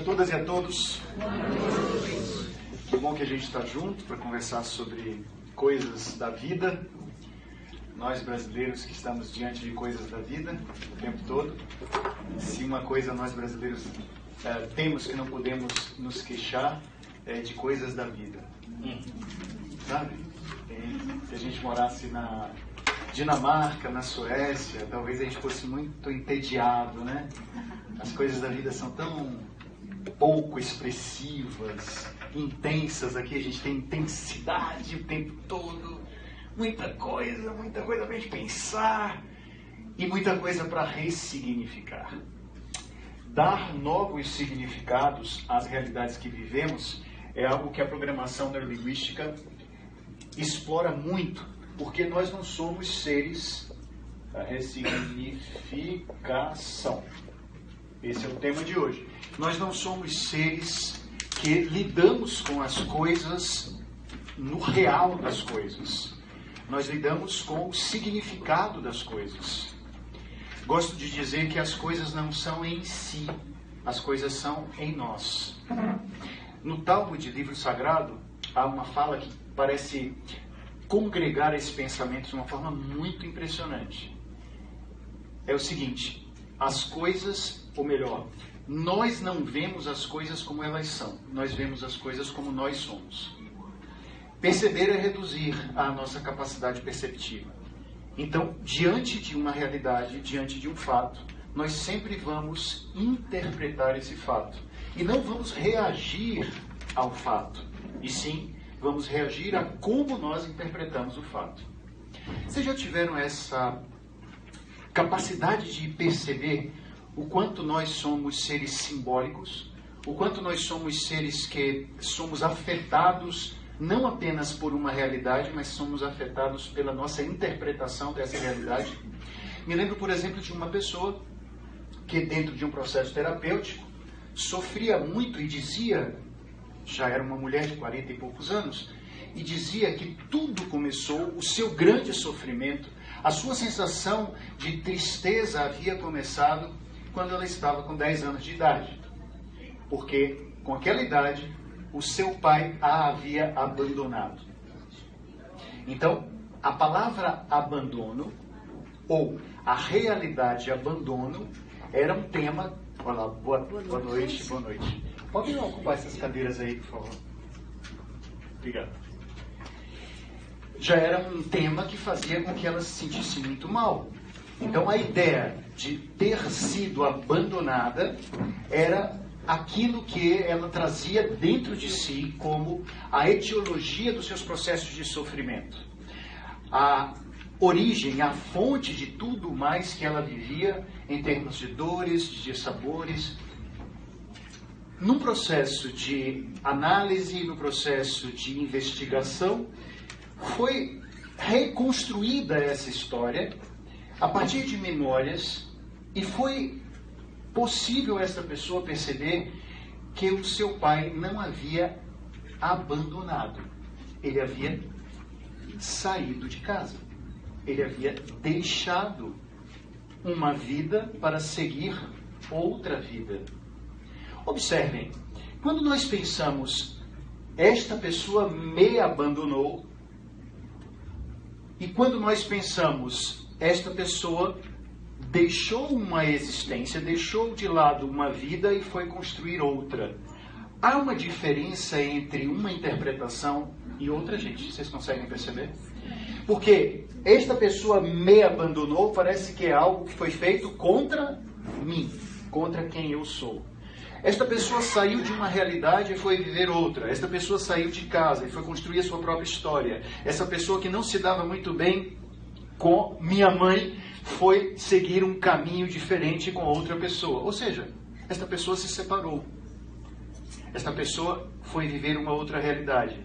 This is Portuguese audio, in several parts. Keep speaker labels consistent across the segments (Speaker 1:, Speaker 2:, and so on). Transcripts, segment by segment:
Speaker 1: A todas e a todos, que bom que a gente está junto para conversar sobre coisas da vida. Nós brasileiros que estamos diante de coisas da vida o tempo todo. Se uma coisa nós brasileiros temos que não podemos nos queixar é de coisas da vida. Sabe? Se a gente morasse na Dinamarca, na Suécia, talvez a gente fosse muito entediado, né? As coisas da vida são tão pouco expressivas, intensas. Aqui a gente tem intensidade o tempo todo, muita coisa para a gente pensar e muita coisa para ressignificar. Dar novos significados às realidades que vivemos é algo que a programação neurolinguística explora muito, porque nós não somos seres da ressignificação. Esse é o tema de hoje. Nós não somos seres que lidamos com as coisas no real das coisas. Nós lidamos com o significado das coisas. Gosto de dizer que as coisas não são em si, as coisas são em nós. No Talmud, livro sagrado, há uma fala que parece congregar esse pensamento de uma forma muito impressionante. É o seguinte: as coisas, ou melhor, nós não vemos as coisas como elas são, nós vemos as coisas como nós somos. Perceber é reduzir a nossa capacidade perceptiva. Então, diante de uma realidade, diante de um fato, nós sempre vamos interpretar esse fato. E não vamos reagir ao fato, e sim vamos reagir a como nós interpretamos o fato. Vocês já tiveram essa capacidade de perceber o quanto nós somos seres simbólicos, o quanto nós somos seres que somos afetados não apenas por uma realidade, mas somos afetados pela nossa interpretação dessa realidade? Me lembro, por exemplo, de uma pessoa que dentro de um processo terapêutico sofria muito e dizia, já era uma mulher de 40 e poucos anos, e dizia que tudo começou, o seu grande sofrimento, a sua sensação de tristeza havia começado quando ela estava com 10 anos de idade. Porque, com aquela idade, o seu pai a havia abandonado. Então, a palavra abandono, ou a realidade abandono, era um tema... Olá, boa noite, boa noite. Podem ocupar essas cadeiras aí, por favor. Obrigado. Já era um tema que fazia com que ela se sentisse muito mal. Então, a ideia de ter sido abandonada era aquilo que ela trazia dentro de si como a etiologia dos seus processos de sofrimento. A origem, a fonte de tudo mais que ela vivia em termos de dores, de dissabores. Num processo de análise, no processo de investigação, foi reconstruída essa história a partir de memórias e foi possível essa pessoa perceber que o seu pai não havia abandonado. Ele havia saído de casa. Ele havia deixado uma vida para seguir outra vida. Observem, quando nós pensamos, esta pessoa me abandonou, e quando nós pensamos, esta pessoa deixou uma existência, deixou de lado uma vida e foi construir outra. Há uma diferença entre uma interpretação e outra, gente? Vocês conseguem perceber? Porque esta pessoa me abandonou, parece que é algo que foi feito contra mim, contra quem eu sou. Esta pessoa saiu de uma realidade e foi viver outra. Esta pessoa saiu de casa e foi construir a sua própria história. Essa pessoa que não se dava muito bem com minha mãe foi seguir um caminho diferente com outra pessoa. Ou seja, esta pessoa se separou. Esta pessoa foi viver uma outra realidade.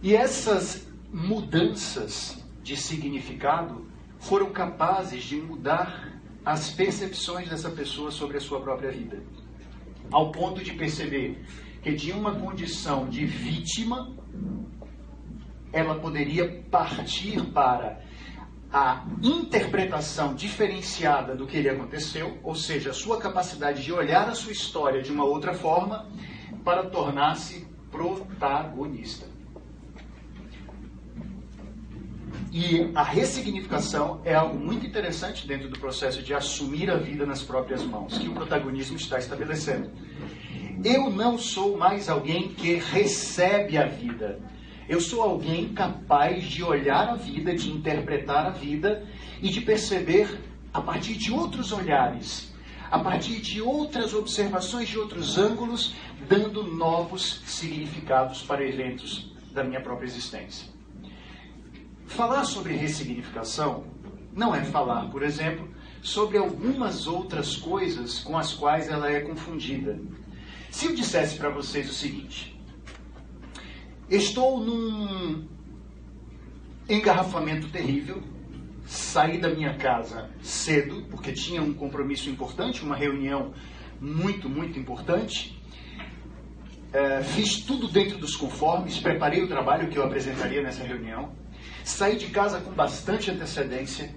Speaker 1: E essas mudanças de significado foram capazes de mudar as percepções dessa pessoa sobre a sua própria vida. Ao ponto de perceber que de uma condição de vítima, ela poderia partir para a interpretação diferenciada do que lhe aconteceu, ou seja, a sua capacidade de olhar a sua história de uma outra forma para tornar-se protagonista. E a ressignificação é algo muito interessante dentro do processo de assumir a vida nas próprias mãos, que o protagonismo está estabelecendo. Eu não sou mais alguém que recebe a vida. Eu sou alguém capaz de olhar a vida, de interpretar a vida e de perceber, a partir de outros olhares, a partir de outras observações, de outros ângulos, dando novos significados para eventos da minha própria existência. Falar sobre ressignificação não é falar, por exemplo, sobre algumas outras coisas com as quais ela é confundida. Se eu dissesse para vocês o seguinte: estou num engarrafamento terrível, saí da minha casa cedo, porque tinha um compromisso importante, uma reunião muito, muito importante, fiz tudo dentro dos conformes, preparei o trabalho que eu apresentaria nessa reunião, saí de casa com bastante antecedência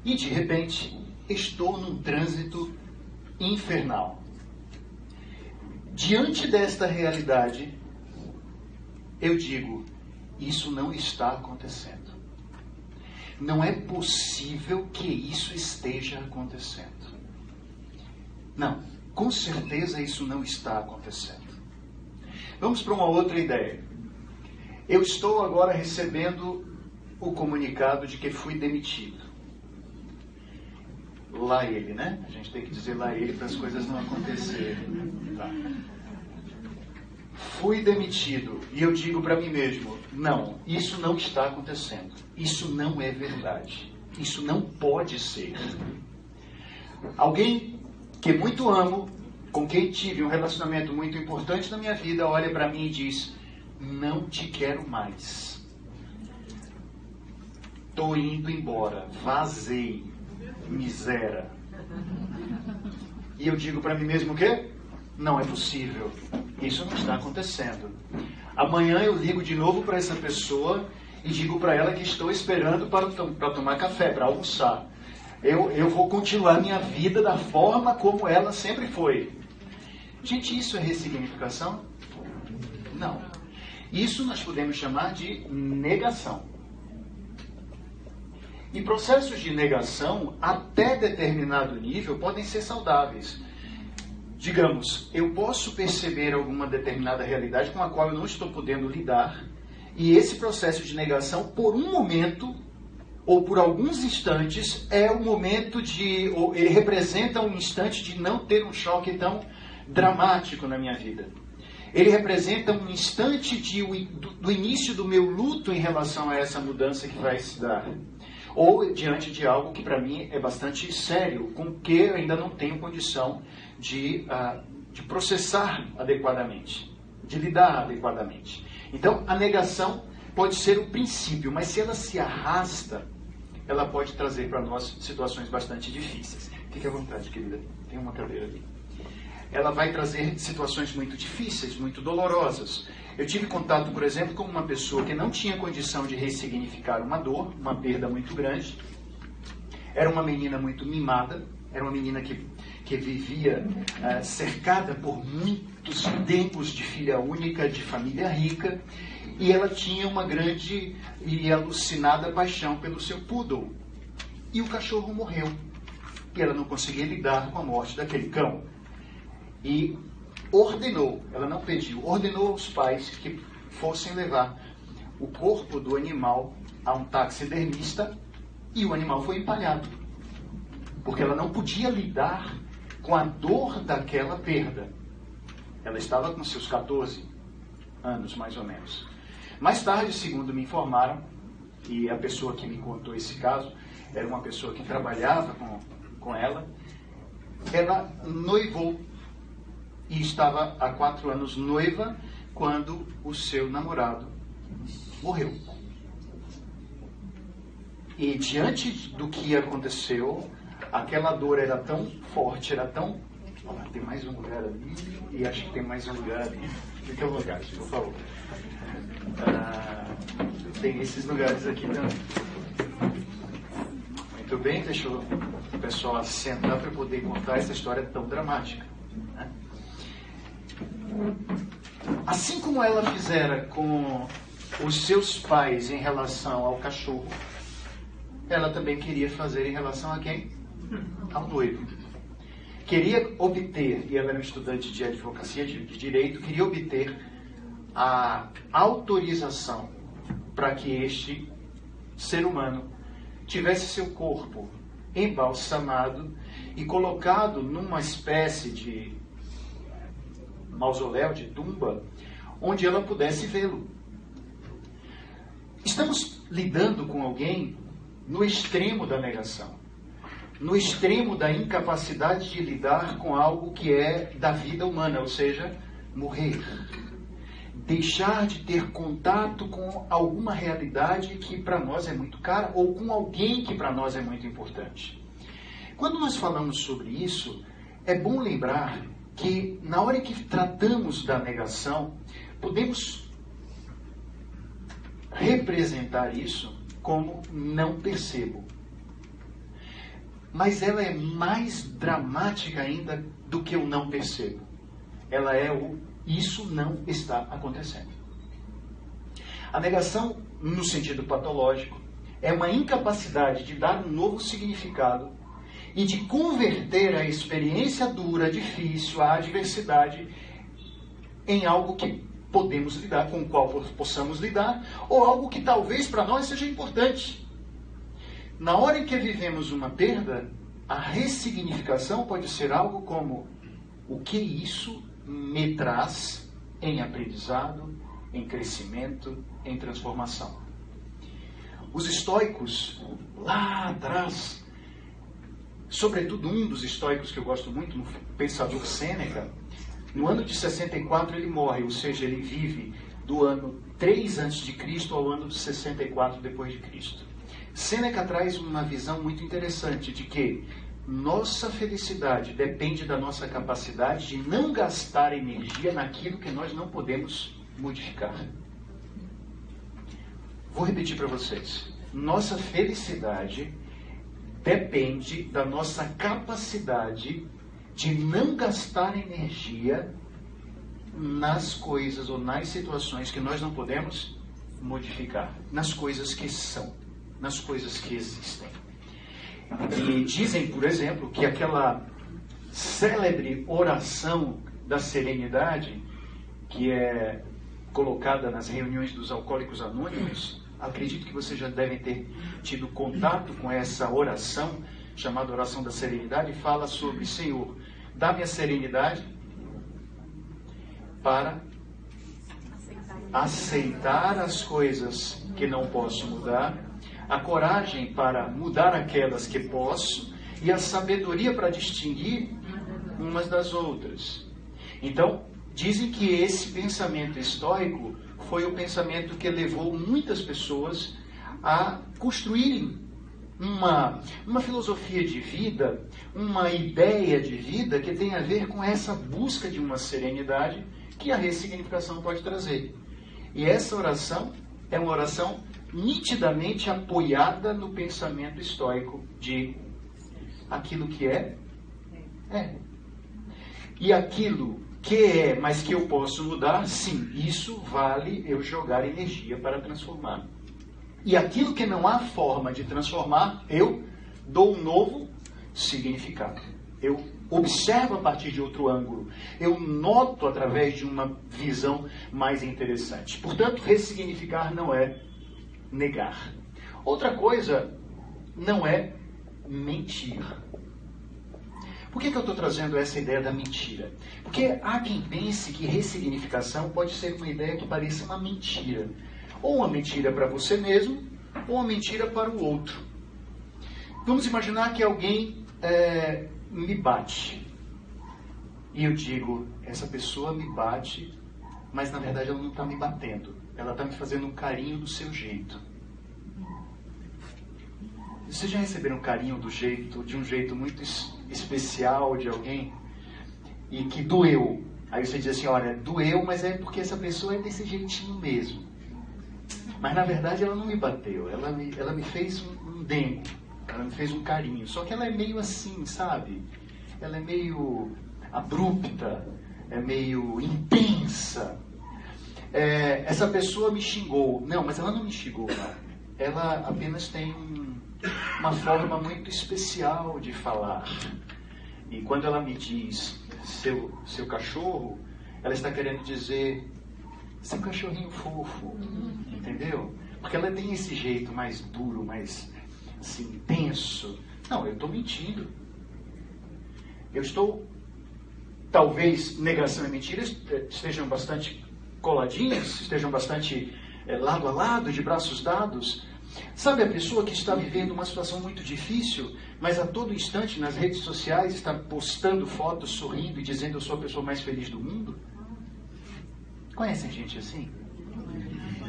Speaker 1: e, de repente, estou num trânsito infernal. Diante desta realidade, eu digo, isso não está acontecendo. Não é possível que isso esteja acontecendo. Não, com certeza isso não está acontecendo. Vamos para uma outra ideia. Eu estou agora recebendo o comunicado de que fui demitido. Lá ele, né? A gente tem que dizer lá ele para as coisas não acontecerem. Tá. Fui demitido e eu digo para mim mesmo, não, isso não está acontecendo. Isso não é verdade. Isso não pode ser. Alguém que muito amo, com quem tive um relacionamento muito importante na minha vida, olha para mim e diz, não te quero mais. Estou indo embora, vazei, miséria. E eu digo para mim mesmo o quê? Não é possível. Isso não está acontecendo. Amanhã eu ligo de novo para essa pessoa e digo para ela que estou esperando para tomar café, para almoçar. Eu vou continuar minha vida da forma como ela sempre foi. Gente, isso é ressignificação? Não. Isso nós podemos chamar de negação. E processos de negação, até determinado nível, podem ser saudáveis. Digamos, eu posso perceber alguma determinada realidade com a qual eu não estou podendo lidar, e esse processo de negação, por um momento, ou por alguns instantes, é o momento ou ele representa um instante de não ter um choque tão dramático na minha vida. Ele representa um instante do início do meu luto em relação a essa mudança que vai se dar. Ou diante de algo que para mim é bastante sério, com que eu ainda não tenho condição de processar adequadamente, de lidar adequadamente. Então, a negação pode ser o princípio, mas se ela se arrasta, ela pode trazer para nós situações bastante difíceis. Fique à vontade, querida, tem uma cadeira ali. Ela vai trazer situações muito difíceis, muito dolorosas. Eu tive contato, por exemplo, com uma pessoa que não tinha condição de ressignificar uma dor, uma perda muito grande. Era uma menina muito mimada, era uma menina que vivia cercada por muitos tempos de filha única, de família rica, e ela tinha uma grande e alucinada paixão pelo seu poodle. E o cachorro morreu. E ela não conseguia lidar com a morte daquele cão. E ordenou, ela não pediu, ordenou aos pais que fossem levar o corpo do animal a um taxidermista e o animal foi empalhado. Porque ela não podia lidar com a dor daquela perda. Ela estava com seus 14 anos, mais ou menos. Mais tarde, segundo me informaram, e a pessoa que me contou esse caso era uma pessoa que trabalhava com ela noivou. E estava há 4 anos noiva quando o seu namorado morreu. E diante do que aconteceu, aquela dor era tão forte, era tão... Olha, tem mais um lugar ali e acho que tem mais um lugar ali. Fique à vontade, por favor. Tem esses lugares aqui também. bem? Deixa o pessoal sentar para eu poder contar essa história tão dramática. Né? Assim como ela fizera com os seus pais em relação ao cachorro, ela também queria fazer em relação a quem? Ao noivo. Queria obter, e ela era uma estudante de advocacia, de direito, queria obter a autorização para que este ser humano tivesse seu corpo embalsamado e colocado numa espécie de mausoléu, de tumba, onde ela pudesse vê-lo. Estamos lidando com alguém no extremo da negação, no extremo da incapacidade de lidar com algo que é da vida humana, ou seja, morrer. Deixar de ter contato com alguma realidade que para nós é muito cara, ou com alguém que para nós é muito importante. Quando nós falamos sobre isso, é bom lembrar que na hora que tratamos da negação, podemos representar isso como não percebo. Mas ela é mais dramática ainda do que o não percebo. Ela é o isso não está acontecendo. A negação, no sentido patológico, é uma incapacidade de dar um novo significado e de converter a experiência dura, difícil, a adversidade em algo que podemos lidar, com o qual possamos lidar, ou algo que talvez para nós seja importante. Na hora em que vivemos uma perda, a ressignificação pode ser algo como: o que isso me traz em aprendizado, em crescimento, em transformação? Os estoicos, lá atrás, sobretudo um dos estoicos que eu gosto muito, o pensador Sêneca, no ano de 64 ele morre, ou seja, ele vive do ano 3 a.C. ao ano de 64 depois de Cristo. Sêneca traz uma visão muito interessante de que nossa felicidade depende da nossa capacidade de não gastar energia naquilo que nós não podemos modificar. Vou repetir para vocês. Nossa felicidade depende da nossa capacidade de não gastar energia nas coisas ou nas situações que nós não podemos modificar, nas coisas que são, nas coisas que existem. E dizem, por exemplo, que aquela célebre oração da serenidade, que é colocada nas reuniões dos Alcoólicos Anônimos, acredito que vocês já devem ter tido contato com essa oração, chamada oração da serenidade, e fala sobre: Senhor, dá-me a serenidade para aceitar as coisas que não posso mudar, a coragem para mudar aquelas que posso e a sabedoria para distinguir umas das outras. Então, dizem que esse pensamento estoico foi o pensamento que levou muitas pessoas a construírem uma filosofia de vida, uma ideia de vida que tem a ver com essa busca de uma serenidade que a ressignificação pode trazer. E essa oração é uma oração nitidamente apoiada no pensamento estoico de aquilo que é. E aquilo que é, mas que eu posso mudar, sim, isso vale eu jogar energia para transformar. E aquilo que não há forma de transformar, eu dou um novo significado. Eu observo a partir de outro ângulo. Eu noto através de uma visão mais interessante. Portanto, ressignificar não é negar. Outra coisa não é mentir. Por que eu estou trazendo essa ideia da mentira? Porque há quem pense que ressignificação pode ser uma ideia que pareça uma mentira. Ou uma mentira para você mesmo, ou uma mentira para o outro. Vamos imaginar que alguém me bate. E eu digo, essa pessoa me bate, mas na verdade ela não está me batendo. Ela está me fazendo um carinho do seu jeito. Vocês já receberam um carinho de um jeito muito especial de alguém? E que doeu. Aí você diz assim, olha, doeu, mas é porque essa pessoa é desse jeitinho mesmo. Mas na verdade ela não me bateu, ela me fez um dengo. Ela me fez um carinho. Só que ela é meio assim, sabe? Ela é meio abrupta, é meio intensa. Essa pessoa me xingou. Não, mas ela não me xingou, não. Ela apenas tem uma forma muito especial de falar. E quando ela me diz seu cachorro, ela está querendo dizer seu cachorrinho fofo, entendeu? Porque ela tem esse jeito mais duro, mais assim, intenso. Não, eu estou mentindo. Eu estou, talvez negação e mentira estejam bastante coladinhas, estejam bastante lado a lado, de braços dados. Sabe a pessoa que está vivendo uma situação muito difícil, mas a todo instante nas redes sociais está postando fotos, sorrindo e dizendo eu sou a pessoa mais feliz do mundo? Conhecem gente assim?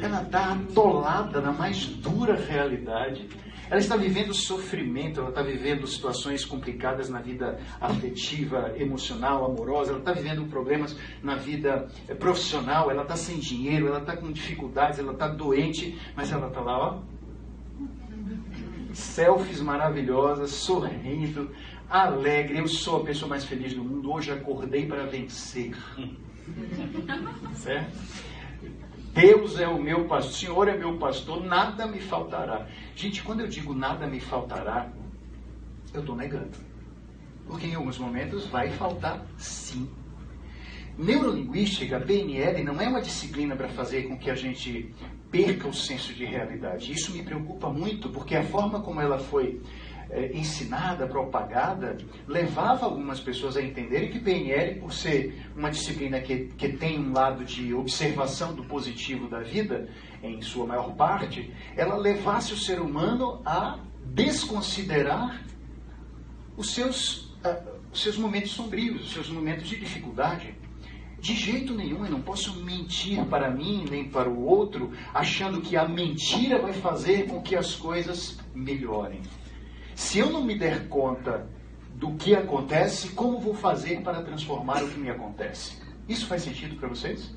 Speaker 1: Ela está atolada na mais dura realidade. Ela está vivendo sofrimento, ela está vivendo situações complicadas na vida afetiva, emocional, amorosa, ela está vivendo problemas na vida profissional, ela está sem dinheiro, ela está com dificuldades, ela está doente, mas ela está lá, ó, selfies maravilhosas, sorrindo, alegre, eu sou a pessoa mais feliz do mundo, hoje acordei para vencer. Certo? Deus é o meu pastor, o Senhor é meu pastor, nada me faltará. Gente, quando eu digo nada me faltará, eu estou negando. Porque em alguns momentos vai faltar sim. Neurolinguística, PNL, não é uma disciplina para fazer com que a gente perca o senso de realidade. Isso me preocupa muito, porque a forma como ela foi ensinada, propagada, levava algumas pessoas a entenderem que PNL, por ser uma disciplina que tem um lado de observação do positivo da vida, em sua maior parte, ela levasse o ser humano a desconsiderar os seus momentos sombrios, os seus momentos de dificuldade. De jeito nenhum, eu não posso mentir para mim nem para o outro, achando que a mentira vai fazer com que as coisas melhorem. Se eu não me der conta do que acontece, como vou fazer para transformar o que me acontece? Isso faz sentido para vocês?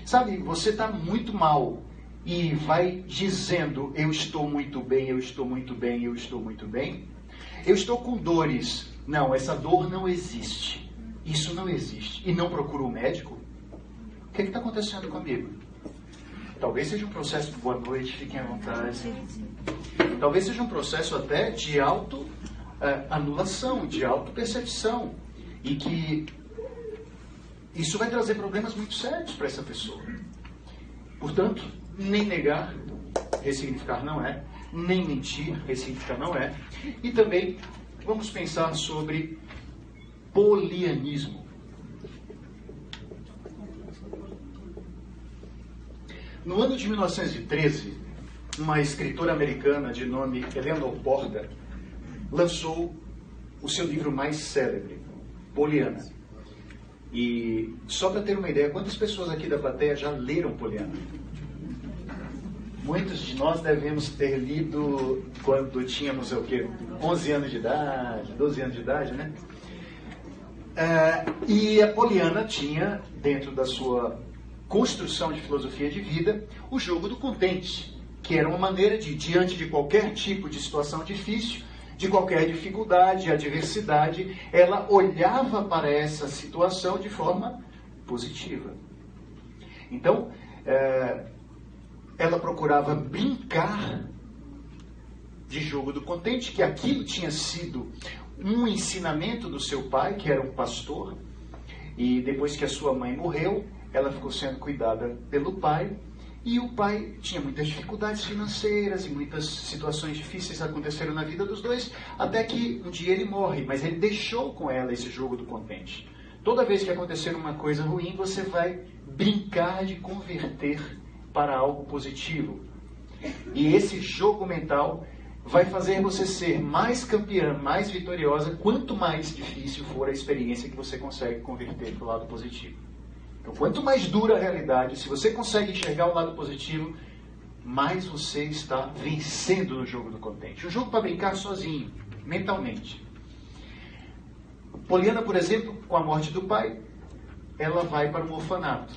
Speaker 1: Sabe, você está muito mal e vai dizendo, eu estou muito bem, eu estou muito bem, eu estou muito bem. Eu estou com dores. Não, essa dor não existe. Isso não existe. E não procura um médico? O que está acontecendo comigo? Talvez seja um processo de boa noite, fiquem à vontade. Talvez seja um processo até de auto-anulação, de auto-percepção. E que isso vai trazer problemas muito sérios para essa pessoa. Portanto, nem negar, ressignificar não é. Nem mentir, ressignificar não é. E também vamos pensar sobre polianismo. No ano de 1913, uma escritora americana de nome Eleanor Porter lançou o seu livro mais célebre, Poliana. E só para ter uma ideia, quantas pessoas aqui da plateia já leram Poliana? Muitos de nós devemos ter lido quando tínhamos 11 anos de idade, 12 anos de idade, né? E a Poliana tinha, dentro da sua construção de filosofia de vida, o jogo do contente, que era uma maneira de, diante de qualquer tipo de situação difícil, de qualquer dificuldade, adversidade, ela olhava para essa situação de forma positiva. Então, ela procurava brincar de jogo do contente, que aquilo tinha sido um ensinamento do seu pai, que era um pastor, e depois que a sua mãe morreu, ela ficou sendo cuidada pelo pai, e o pai tinha muitas dificuldades financeiras e muitas situações difíceis aconteceram na vida dos dois, até que um dia ele morre, mas ele deixou com ela esse jogo do contente. Toda vez que acontecer uma coisa ruim, você vai brincar de converter para algo positivo. E esse jogo mental vai fazer você ser mais campeã, mais vitoriosa, quanto mais difícil for a experiência que você consegue converter para o lado positivo. Então, quanto mais dura a realidade, se você consegue enxergar o lado positivo, mais você está vencendo no jogo do contente. Um jogo para brincar sozinho, mentalmente. Poliana, por exemplo, com a morte do pai, ela vai para um orfanato.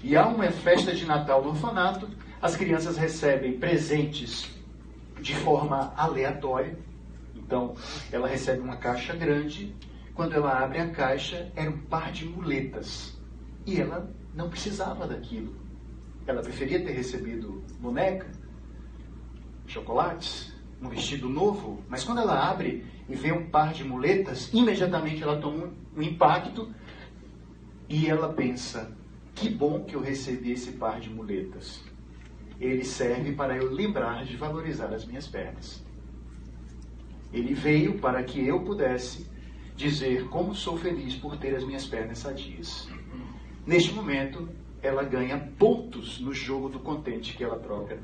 Speaker 1: E há uma festa de Natal no orfanato, as crianças recebem presentes de forma aleatória, Então, ela recebe uma caixa grande. Quando ela abre a caixa, era um par de muletas. E ela não precisava daquilo. Ela preferia ter recebido boneca, chocolates, um vestido novo. Mas quando ela abre e vê um par de muletas, imediatamente ela toma um impacto e ela pensa: que bom que eu recebi esse par de muletas. Ele serve para eu lembrar de valorizar as minhas pernas. Ele veio para que eu pudesse dizer como sou feliz por ter as minhas pernas sadias. Neste momento, ela ganha pontos no jogo do contente que ela própria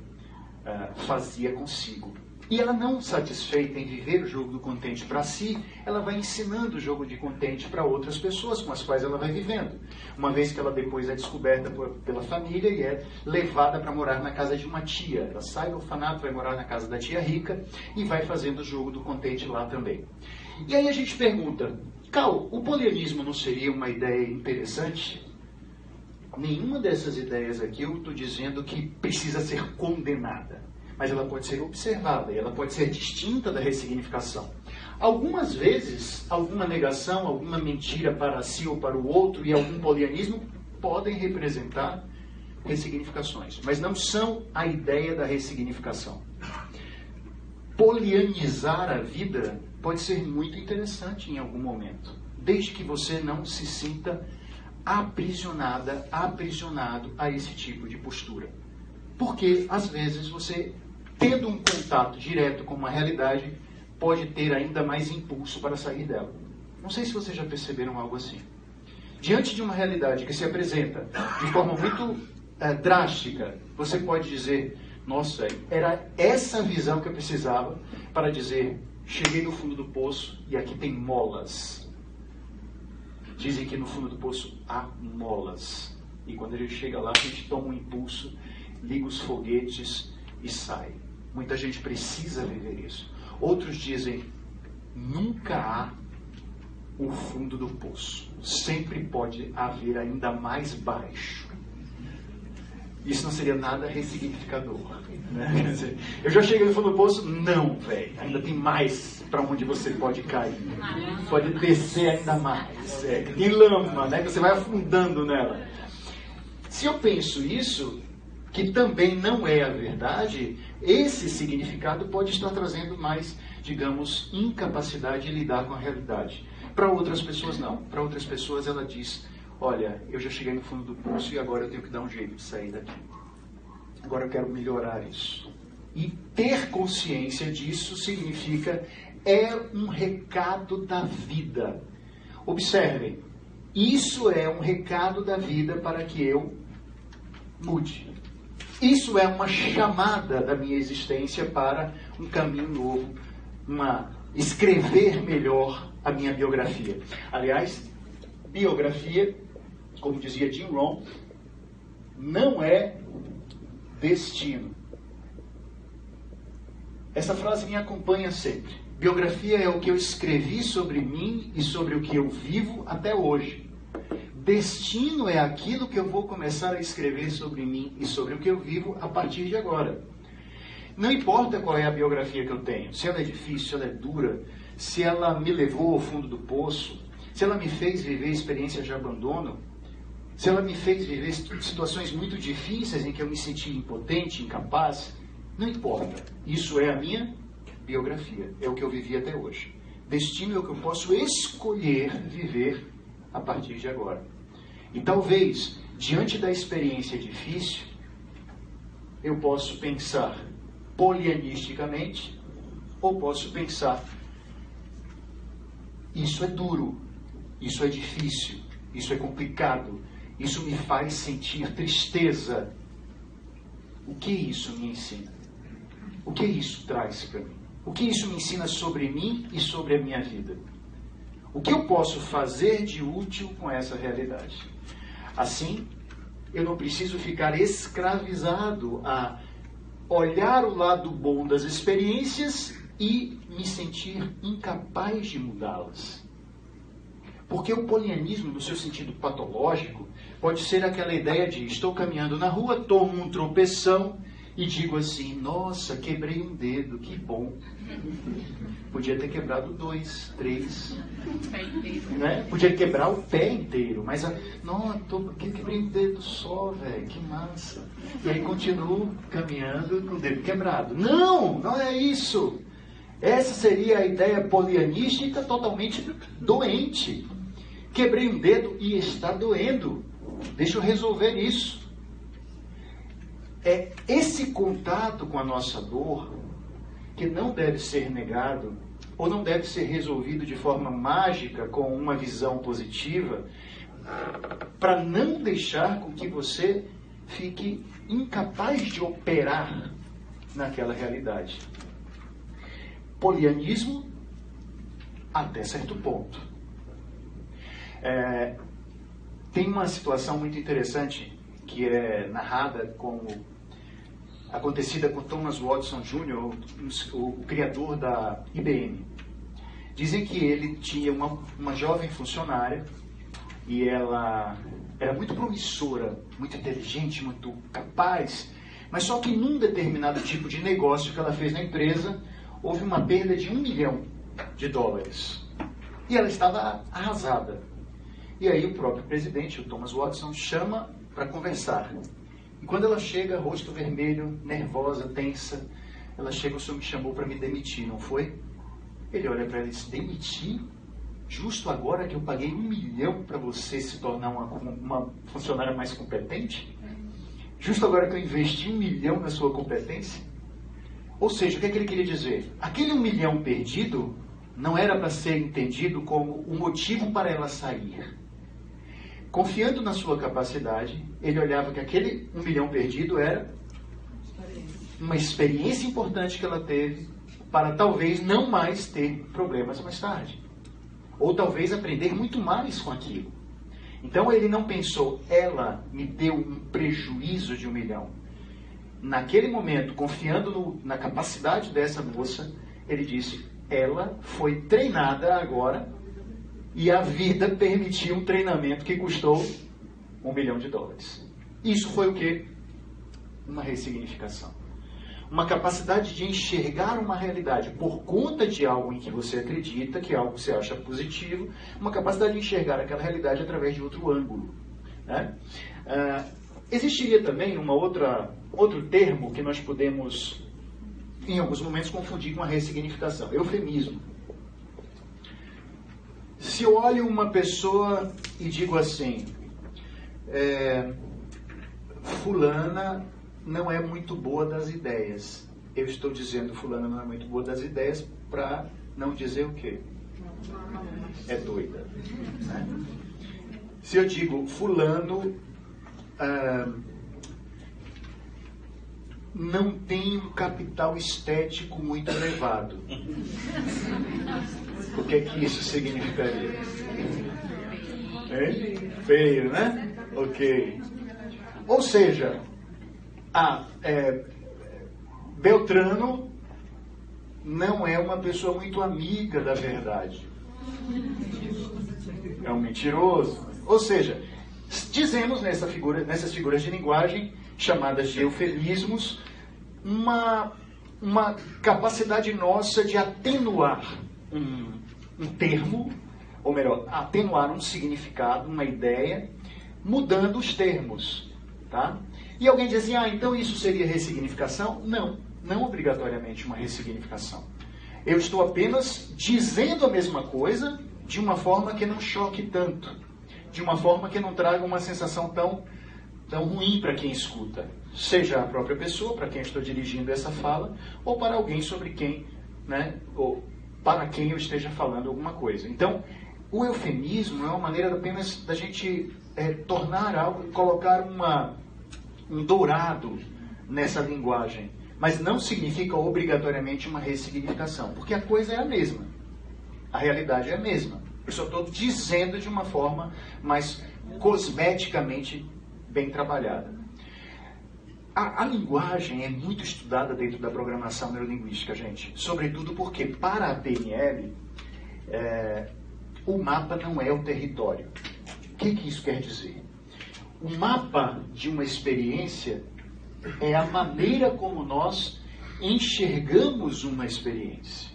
Speaker 1: fazia consigo. E ela, não satisfeita em viver o jogo do contente para si, ela vai ensinando o jogo de contente para outras pessoas com as quais ela vai vivendo. Uma vez que ela depois é descoberta pela família e é levada para morar na casa de uma tia. Ela sai do orfanato, vai morar na casa da tia rica e vai fazendo o jogo do contente lá também. E aí a gente pergunta: Cal, o polianismo não seria uma ideia interessante? Nenhuma dessas ideias aqui eu estou dizendo que precisa ser condenada. Mas ela pode ser observada e ela pode ser distinta da ressignificação. Algumas vezes, alguma negação, alguma mentira para si ou para o outro e algum polianismo podem representar ressignificações, mas não são a ideia da ressignificação. Polianizar a vida pode ser muito interessante em algum momento, desde que você não se sinta aprisionado a esse tipo de postura. Porque, às vezes, você, tendo um contato direto com uma realidade, pode ter ainda mais impulso para sair dela. Não sei se vocês já perceberam algo assim. Diante de uma realidade que se apresenta de forma muito drástica, você pode dizer: nossa, era essa visão que eu precisava para dizer: cheguei no fundo do poço e aqui tem molas. Dizem que no fundo do poço há molas. E quando a gente chega lá, a gente toma um impulso, liga os foguetes e sai. Muita gente precisa viver isso. Outros dizem: nunca há o fundo do poço. Sempre pode haver ainda mais baixo. Isso não seria nada ressignificador, né? Quer dizer, eu já cheguei no fundo do poço? Não, velho. Ainda tem mais para onde você pode cair. Pode descer ainda mais. Tem lama, né? Você vai afundando nela. Se eu penso isso, que também não é a verdade, esse significado pode estar trazendo mais, digamos, incapacidade de lidar com a realidade. Para outras pessoas, não. Para outras pessoas, ela diz: olha, eu já cheguei no fundo do poço e agora eu tenho que dar um jeito de sair daqui. Agora eu quero melhorar isso. E ter consciência disso significa, é um recado da vida. Observem, isso é um recado da vida para que eu mude. Isso é uma chamada da minha existência para um caminho novo, escrever melhor a minha biografia. Aliás, biografia, como dizia Jim Rohn, não é destino. Essa frase me acompanha sempre. Biografia é o que eu escrevi sobre mim e sobre o que eu vivo até hoje. Destino é aquilo que eu vou começar a escrever sobre mim e sobre o que eu vivo a partir de agora. Não importa qual é a biografia que eu tenho, se ela é difícil, se ela é dura, se ela me levou ao fundo do poço, se ela me fez viver experiências de abandono, se ela me fez viver situações muito difíceis em que eu me senti impotente, incapaz, não importa. Isso é a minha biografia, é o que eu vivi até hoje. Destino é o que eu posso escolher viver a partir de agora. E talvez, diante da experiência difícil, eu posso pensar polianisticamente, ou posso pensar: isso é duro, isso é difícil, isso é complicado, isso me faz sentir tristeza. O que isso me ensina? O que isso traz para mim? O que isso me ensina sobre mim e sobre a minha vida? O que eu posso fazer de útil com essa realidade? Assim, eu não preciso ficar escravizado a olhar o lado bom das experiências e me sentir incapaz de mudá-las. Porque o polianismo, no seu sentido patológico, pode ser aquela ideia de: estou caminhando na rua, tomo um tropeção e digo assim: nossa, quebrei um dedo, que bom. Podia ter quebrado 2, 3.
Speaker 2: Pé inteiro.
Speaker 1: Né? Podia quebrar o pé inteiro. Mas, não, quebrei o dedo só, velho. Que massa. E aí continuo caminhando com o dedo quebrado. Não, não é isso. Essa seria a ideia polianística totalmente doente. Quebrei um dedo e está doendo. Deixa eu resolver isso. É esse contato com a nossa dor que não deve ser negado ou não deve ser resolvido de forma mágica com uma visão positiva, para não deixar com que você fique incapaz de operar naquela realidade. Polianismo até certo ponto. Tem uma situação muito interessante que é narrada acontecida com Thomas Watson Jr., o criador da IBM. Dizem que ele tinha uma jovem funcionária e ela era muito promissora, muito inteligente, muito capaz, mas só que num determinado tipo de negócio que ela fez na empresa, houve uma perda de $1 milhão. E ela estava arrasada. E aí o próprio presidente, o Thomas Watson, chama para conversar. E quando ela chega, rosto vermelho, nervosa, tensa, ela chega: o senhor me chamou para me demitir, não foi? Ele olha para ela e diz: demitir? Justo agora que eu paguei $1 milhão para você se tornar uma funcionária mais competente? Justo agora que eu investi $1 milhão na sua competência? Ou seja, o que é que ele queria dizer? Aquele $1 milhão perdido não era para ser entendido como o motivo para ela sair. Confiando na sua capacidade, ele olhava que aquele $1 milhão perdido era uma experiência importante que ela teve para talvez não mais ter problemas mais tarde. Ou talvez aprender muito mais com aquilo. Então ele não pensou: ela me deu um prejuízo de $1 milhão. Naquele momento, confiando na capacidade dessa moça, ele disse: ela foi treinada agora e a vida permitiu um treinamento que custou $1 milhão. Isso foi o quê? Uma ressignificação. Uma capacidade de enxergar uma realidade por conta de algo em que você acredita, que é algo que você acha positivo, uma capacidade de enxergar aquela realidade através de outro ângulo. Né? Existiria também outro termo que nós podemos, em alguns momentos, confundir com a ressignificação: eufemismo. Se eu olho uma pessoa e digo assim: fulana não é muito boa das ideias. Eu estou dizendo fulana não é muito boa das ideias para não dizer o quê? É doida. Né? Se eu digo fulano não tem um capital estético muito elevado, o que é que isso significaria? Feio, né? Ok. Ou seja, Beltrano não é uma pessoa muito amiga da verdade. É um mentiroso. Ou seja, dizemos nessas figuras de linguagem, chamadas de eufemismos, uma capacidade nossa de atenuar um termo, ou melhor, atenuar um significado, uma ideia, mudando os termos. Tá? E alguém diz assim: então isso seria ressignificação? Não obrigatoriamente uma ressignificação. Eu estou apenas dizendo a mesma coisa de uma forma que não choque tanto, de uma forma que não traga uma sensação tão ruim para quem escuta, seja a própria pessoa, para quem eu estou dirigindo essa fala, ou para alguém sobre quem, né, ou para quem eu esteja falando alguma coisa. Então, o eufemismo é uma maneira apenas da gente tornar algo, colocar um dourado nessa linguagem, mas não significa obrigatoriamente uma ressignificação, porque a coisa é a mesma, a realidade é a mesma. Eu só estou dizendo de uma forma mais cosmeticamente bem trabalhada. A linguagem é muito estudada dentro da programação neurolinguística, gente. Sobretudo porque, para a PNL, o mapa não é o território. O que isso quer dizer? O mapa de uma experiência é a maneira como nós enxergamos uma experiência.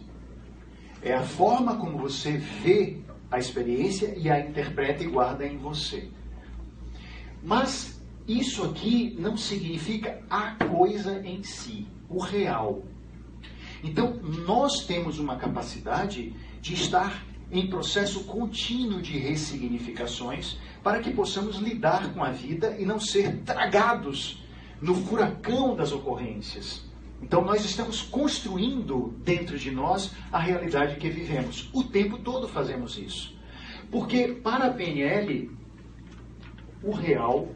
Speaker 1: É a forma como você vê a experiência e a interpreta e guarda em você. Mas isso aqui não significa a coisa em si, o real. Então, nós temos uma capacidade de estar em processo contínuo de ressignificações para que possamos lidar com a vida e não ser tragados no furacão das ocorrências. Então, nós estamos construindo dentro de nós a realidade que vivemos. O tempo todo fazemos isso. Porque, para a PNL, o real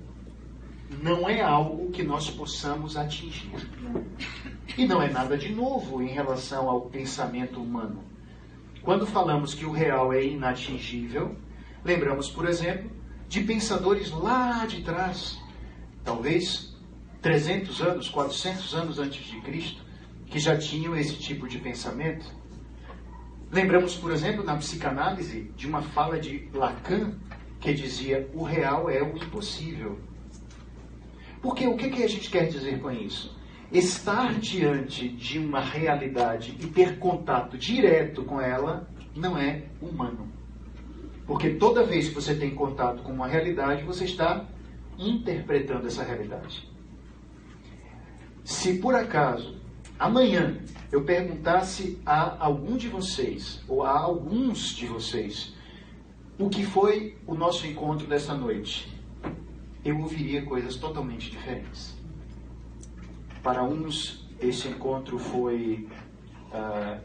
Speaker 1: não é algo que nós possamos atingir. E não é nada de novo em relação ao pensamento humano. Quando falamos que o real é inatingível, lembramos, por exemplo, de pensadores lá de trás, talvez 300 anos, 400 anos antes de Cristo, que já tinham esse tipo de pensamento. Lembramos, por exemplo, na psicanálise, de uma fala de Lacan, que dizia: o real é o impossível. Porque o que a gente quer dizer com isso? Estar diante de uma realidade e ter contato direto com ela não é humano. Porque toda vez que você tem contato com uma realidade, você está interpretando essa realidade. Se por acaso, amanhã, eu perguntasse a algum de vocês, ou a alguns de vocês, o que foi o nosso encontro dessa noite, eu ouviria coisas totalmente diferentes. Para uns, esse encontro foi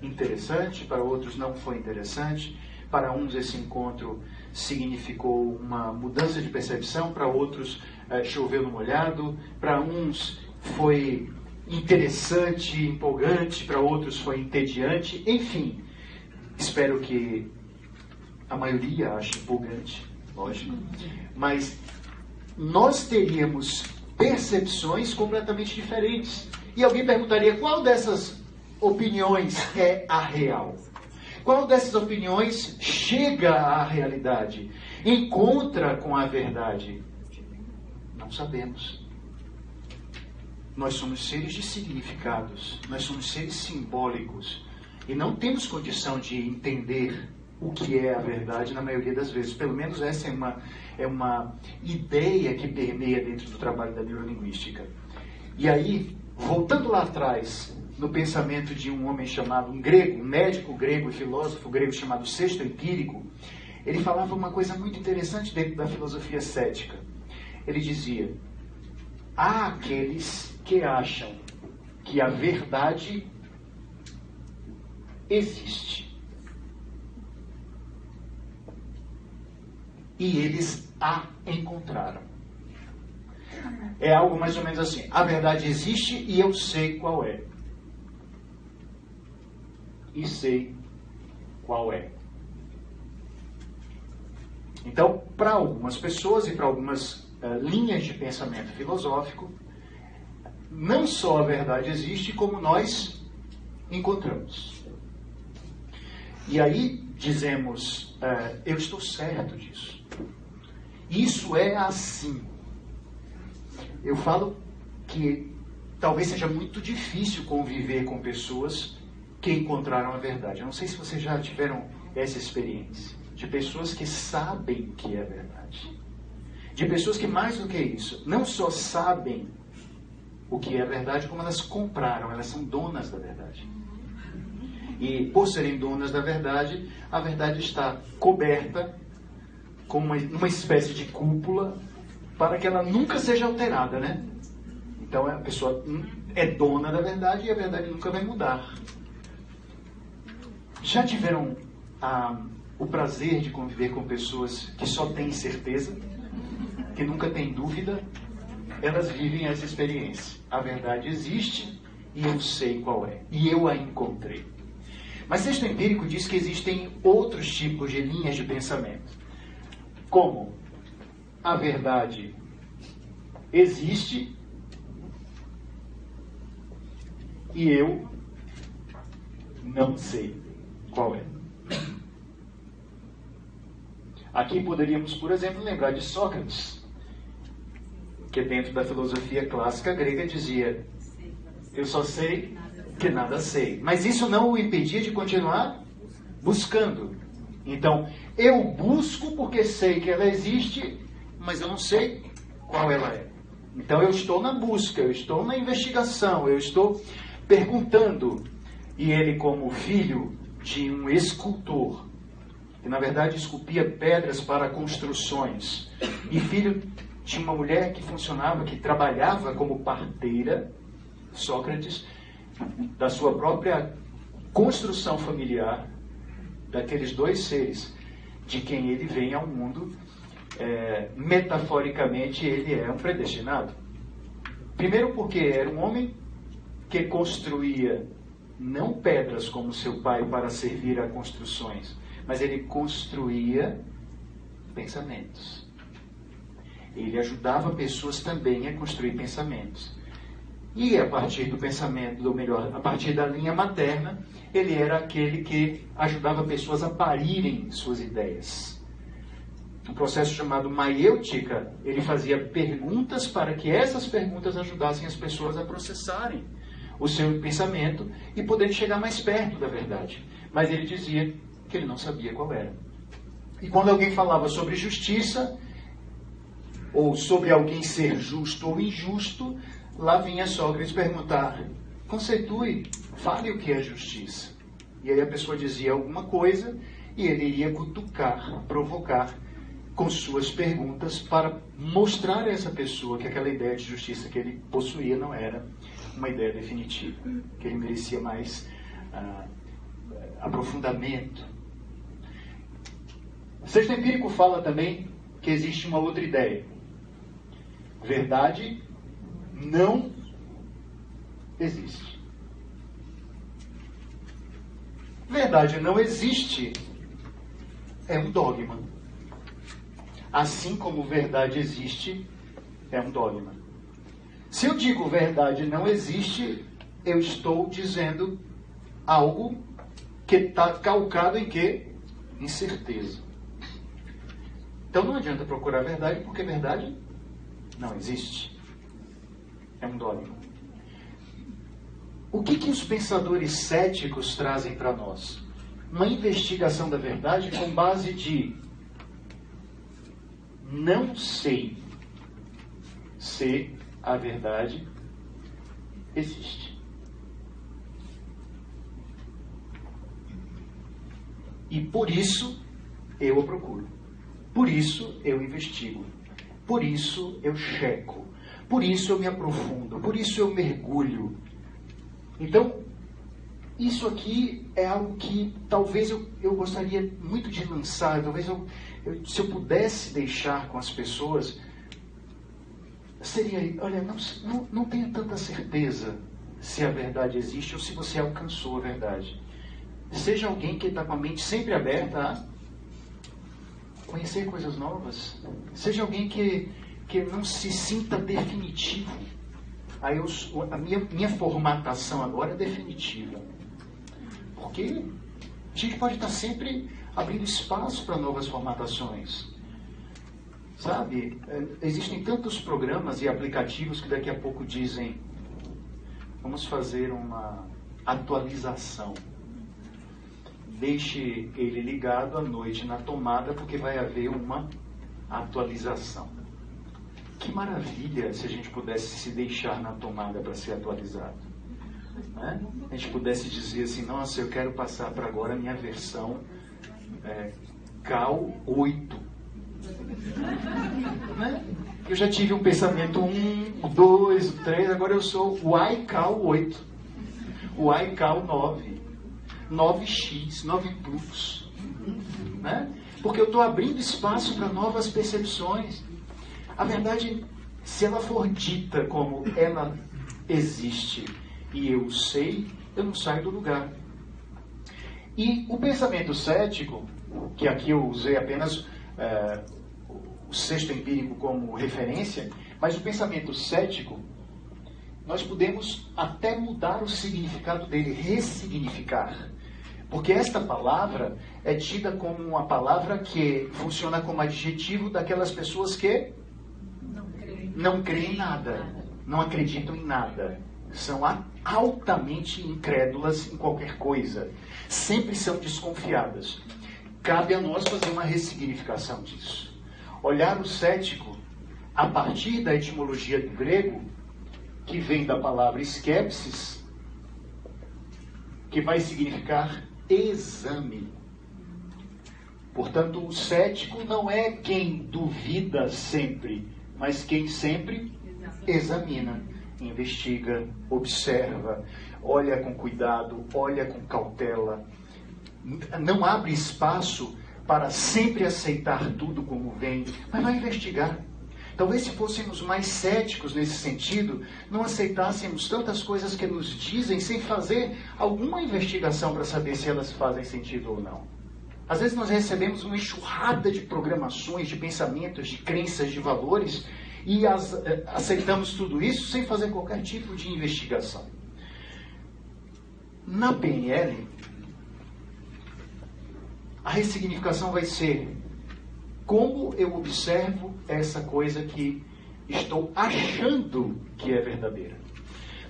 Speaker 1: interessante, para outros não foi interessante. Para uns, esse encontro significou uma mudança de percepção, para outros, choveu no molhado, para uns foi interessante, empolgante, para outros foi entediante. Enfim, espero que a maioria ache empolgante, lógico, mas nós teríamos percepções completamente diferentes. E alguém perguntaria: qual dessas opiniões é a real? Qual dessas opiniões chega à realidade? Encontra com a verdade? Não sabemos. Nós somos seres de significados, nós somos seres simbólicos e não temos condição de entender o que é a verdade na maioria das vezes. Pelo menos essa é uma ideia que permeia dentro do trabalho da neurolinguística. E aí, voltando lá atrás, no pensamento de um homem chamado, um grego, um médico grego e filósofo grego chamado Sexto Empírico, ele falava uma coisa muito interessante dentro da filosofia cética. Ele dizia: há aqueles que acham que a verdade existe. E eles a encontraram. É algo mais ou menos assim: a verdade existe e eu sei qual é. E sei qual é. Então, para algumas pessoas e para algumas linhas de pensamento filosófico, não só a verdade existe, como nós encontramos. E aí dizemos: eu estou certo disso. Isso é assim. Eu falo que talvez seja muito difícil conviver com pessoas que encontraram a verdade. Eu não sei se vocês já tiveram essa experiência. De pessoas que sabem o que é verdade. De pessoas que, mais do que isso, não só sabem o que é verdade, como elas compraram, elas são donas da verdade. E por serem donas da verdade, a verdade está coberta com uma espécie de cúpula para que ela nunca seja alterada, né? Então a pessoa é dona da verdade e a verdade nunca vai mudar. Já tiveram o prazer de conviver com pessoas que só têm certeza, que nunca têm dúvida? Elas vivem essa experiência. A verdade existe e eu sei qual é. E eu a encontrei. Mas Sexto Empírico diz que existem outros tipos de linhas de pensamento. Como a verdade existe e eu não sei qual é. Aqui poderíamos, por exemplo, lembrar de Sócrates, que dentro da filosofia clássica grega dizia: eu só sei que nada sei. Mas isso não o impedia de continuar buscando. Então, eu busco porque sei que ela existe, mas eu não sei qual ela é. Então, eu estou na busca, eu estou na investigação, eu estou perguntando. E ele, como filho de um escultor, que na verdade esculpia pedras para construções, e filho de uma mulher que funcionava, que trabalhava como parteira, Sócrates, da sua própria construção familiar, daqueles dois seres de quem ele vem ao mundo, metaforicamente ele é um predestinado. Primeiro porque era um homem que construía não pedras como seu pai para servir a construções, mas ele construía pensamentos. Ele ajudava pessoas também a construir pensamentos. E a partir do pensamento, ou melhor, a partir da linha materna, ele era aquele que ajudava pessoas a parirem suas ideias. Um processo chamado maiêutica, ele fazia perguntas para que essas perguntas ajudassem as pessoas a processarem o seu pensamento e poderem chegar mais perto da verdade. Mas ele dizia que ele não sabia qual era. E quando alguém falava sobre justiça, ou sobre alguém ser justo ou injusto, lá vinha Sócrates perguntar: conceitue, fale o que é justiça. E aí a pessoa dizia alguma coisa e ele iria cutucar, provocar com suas perguntas para mostrar a essa pessoa que aquela ideia de justiça que ele possuía não era uma ideia definitiva, que ele merecia mais aprofundamento. O sexto empírico fala também que existe uma outra ideia. Verdade não existe. Verdade não existe é um dogma. Assim como verdade existe é um dogma. Se eu digo verdade não existe, eu estou dizendo algo que está calcado em quê? Em certeza. Então não adianta procurar verdade, porque verdade não existe. É um dogma. O que os pensadores céticos trazem para nós? Uma investigação da verdade com base de não sei se a verdade existe. E por isso eu a procuro. Por isso eu investigo. Por isso eu checo. Por isso eu me aprofundo. Por isso eu mergulho. Então, isso aqui é algo que talvez eu gostaria muito de lançar. Talvez se eu pudesse deixar com as pessoas, seria: olha, não tenha tanta certeza se a verdade existe ou se você alcançou a verdade. Seja alguém que está com a mente sempre aberta a conhecer coisas novas. Seja alguém que não se sinta definitivo. Aí a minha formatação agora é definitiva. Porque a gente pode estar sempre abrindo espaço para novas formatações. Sabe? Existem tantos programas e aplicativos que daqui a pouco dizem: vamos fazer uma atualização. Deixe ele ligado à noite na tomada, porque vai haver uma atualização. Que maravilha se a gente pudesse se deixar na tomada para ser atualizado. Né? A gente pudesse dizer assim: nossa, eu quero passar para agora a minha versão Cal 8. Né? Eu já tive um pensamento 1, 2, 3, agora eu sou o iCal 8, o iCal 9. 9x, 9 plus, né? Porque eu estou abrindo espaço para novas percepções. A verdade, se ela for dita como ela existe e eu sei, eu não saio do lugar. E o pensamento cético, que aqui eu usei apenas o sexto empírico como referência, mas o pensamento cético, nós podemos até mudar o significado dele, ressignificar. Porque esta palavra é tida como uma palavra que funciona como adjetivo daquelas pessoas que não creem em nada, não acreditam em nada. são altamente incrédulas em qualquer coisa. Sempre são desconfiadas. Cabe a nós fazer uma ressignificação disso. Olhar o cético a partir da etimologia do grego, que vem da palavra skepsis, que vai significar exame. Portanto, o cético não é quem duvida sempre, mas quem sempre examina, investiga, observa, olha com cuidado, olha com cautela. Não abre espaço para sempre aceitar tudo como vem, mas vai investigar. Talvez se fôssemos mais céticos nesse sentido, não aceitássemos tantas coisas que nos dizem sem fazer alguma investigação para saber se elas fazem sentido ou não. Às vezes nós recebemos uma enxurrada de programações, de pensamentos, de crenças, de valores, e aceitamos tudo isso sem fazer qualquer tipo de investigação. Na PNL, a ressignificação vai ser como eu observo essa coisa que estou achando que é verdadeira.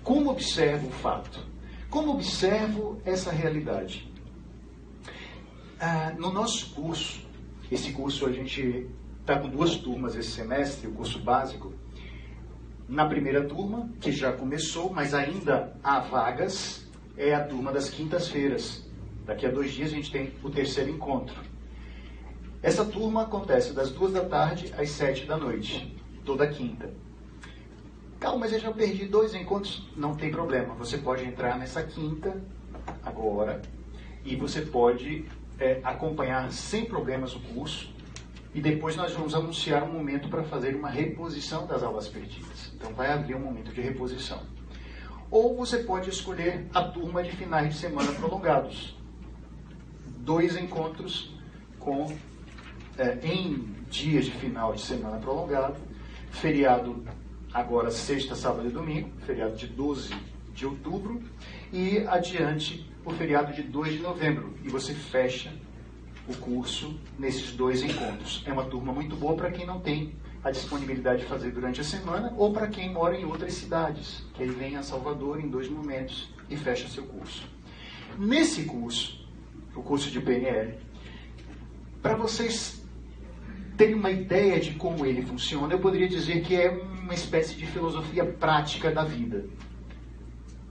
Speaker 1: Como observo o fato? Como observo essa realidade? No nosso curso, esse curso a gente está com 2 turmas esse semestre, o curso básico. Na primeira turma, que já começou, mas ainda há vagas, é a turma das quintas-feiras. Daqui a 2 dias a gente tem o 3º encontro. Essa turma acontece das 2 da tarde às 7 da noite, toda quinta. Calma, mas eu já perdi 2 encontros. Não tem problema, você pode entrar nessa quinta agora e você pode acompanhar sem problemas o curso. E depois nós vamos anunciar um momento para fazer uma reposição das aulas perdidas. Então vai haver um momento de reposição. Ou você pode escolher a turma de finais de semana prolongados. 2 encontros em dias de final de semana prolongado. Feriado agora sexta, sábado e domingo. Feriado de 12 de outubro. E adiante o feriado de 2 de novembro. E você fecha o curso nesses 2 encontros. É uma turma muito boa para quem não tem a disponibilidade de fazer durante a semana ou para quem mora em outras cidades, que aí vem a Salvador em 2 momentos e fecha seu curso. Nesse curso, o curso de PNL, para vocês terem uma ideia de como ele funciona, eu poderia dizer que é uma espécie de filosofia prática da vida.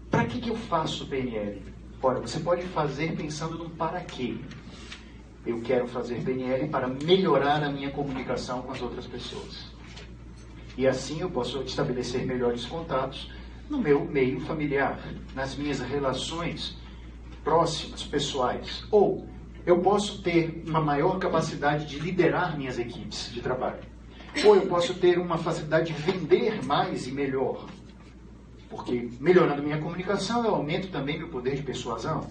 Speaker 1: Para que eu faço PNL? Ora, você pode fazer pensando no para quê. Eu quero fazer PNL para melhorar a minha comunicação com as outras pessoas. E assim eu posso estabelecer melhores contatos no meu meio familiar, nas minhas relações próximas, pessoais. Ou eu posso ter uma maior capacidade de liderar minhas equipes de trabalho. Ou eu posso ter uma facilidade de vender mais e melhor. Porque melhorando minha comunicação eu aumento também meu poder de persuasão.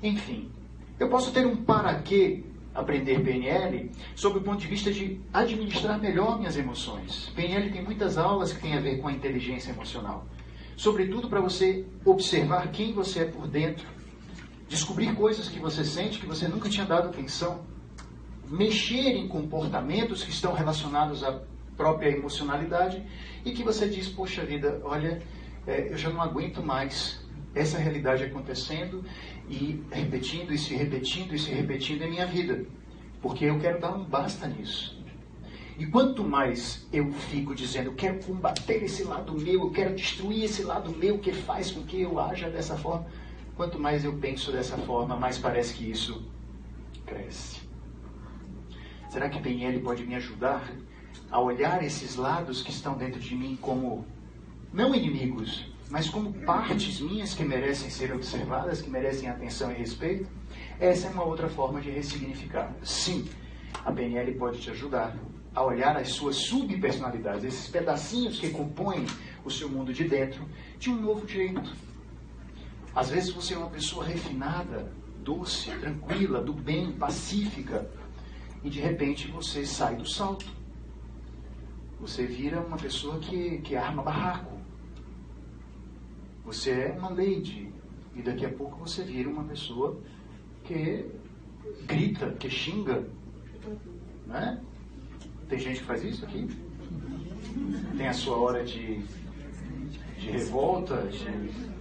Speaker 1: Enfim. Eu posso ter um para quê aprender PNL sob o ponto de vista de administrar melhor minhas emoções. PNL tem muitas aulas que têm a ver com a inteligência emocional. Sobretudo para você observar quem você é por dentro, descobrir coisas que você sente que você nunca tinha dado atenção, mexer em comportamentos que estão relacionados à própria emocionalidade e que você diz, poxa vida, olha, eu já não aguento mais essa realidade acontecendo e repetindo e se repetindo e se repetindo em minha vida. Porque eu quero dar um basta nisso. E quanto mais eu fico dizendo, eu quero combater esse lado meu, eu quero destruir esse lado meu que faz com que eu haja dessa forma, quanto mais eu penso dessa forma, mais parece que isso cresce. Será que PNL pode me ajudar a olhar esses lados que estão dentro de mim como, não inimigos, mas como partes minhas que merecem ser observadas, que merecem atenção e respeito? Essa é uma outra forma de ressignificar. Sim, a PNL pode te ajudar a olhar as suas subpersonalidades, esses pedacinhos que compõem o seu mundo de dentro, de um novo jeito. Às vezes você é uma pessoa refinada, doce, tranquila, do bem, pacífica, e de repente você sai do salto. Você vira uma pessoa que arma barraco. Você é uma lady, e daqui a pouco você vira uma pessoa que grita, que xinga. Né? Tem gente que faz isso aqui? Tem a sua hora de de revolta,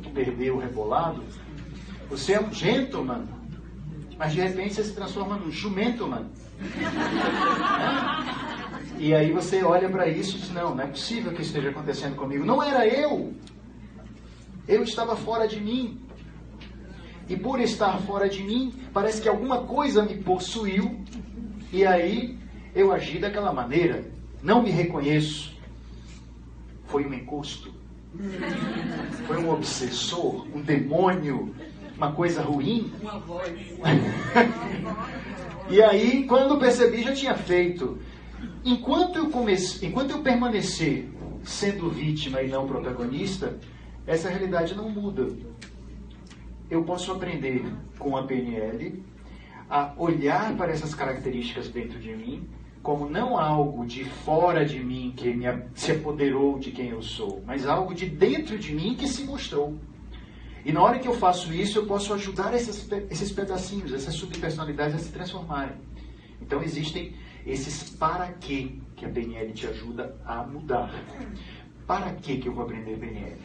Speaker 1: de perder o rebolado. Você é um gentleman, mas de repente você se transforma num jumentoman. E aí você olha para isso e diz, não é possível que esteja acontecendo comigo. Não era eu. Eu estava fora de mim. E por estar fora de mim, parece que alguma coisa me possuiu. E aí eu agi daquela maneira. Não me reconheço. Foi um encosto. Foi um obsessor, um demônio, uma coisa ruim.
Speaker 2: Uma voz.
Speaker 1: E aí, quando percebi, já tinha feito. Enquanto eu permanecer sendo vítima e não protagonista, essa realidade não muda. Eu posso aprender com a PNL a olhar para essas características dentro de mim como não algo de fora de mim que se apoderou de quem eu sou, mas algo de dentro de mim que se mostrou. E na hora que eu faço isso, eu posso ajudar esses pedacinhos, essas subpersonalidades a se transformarem. Então existem esses para quê que a PNL te ajuda a mudar. Para que eu vou aprender PNL?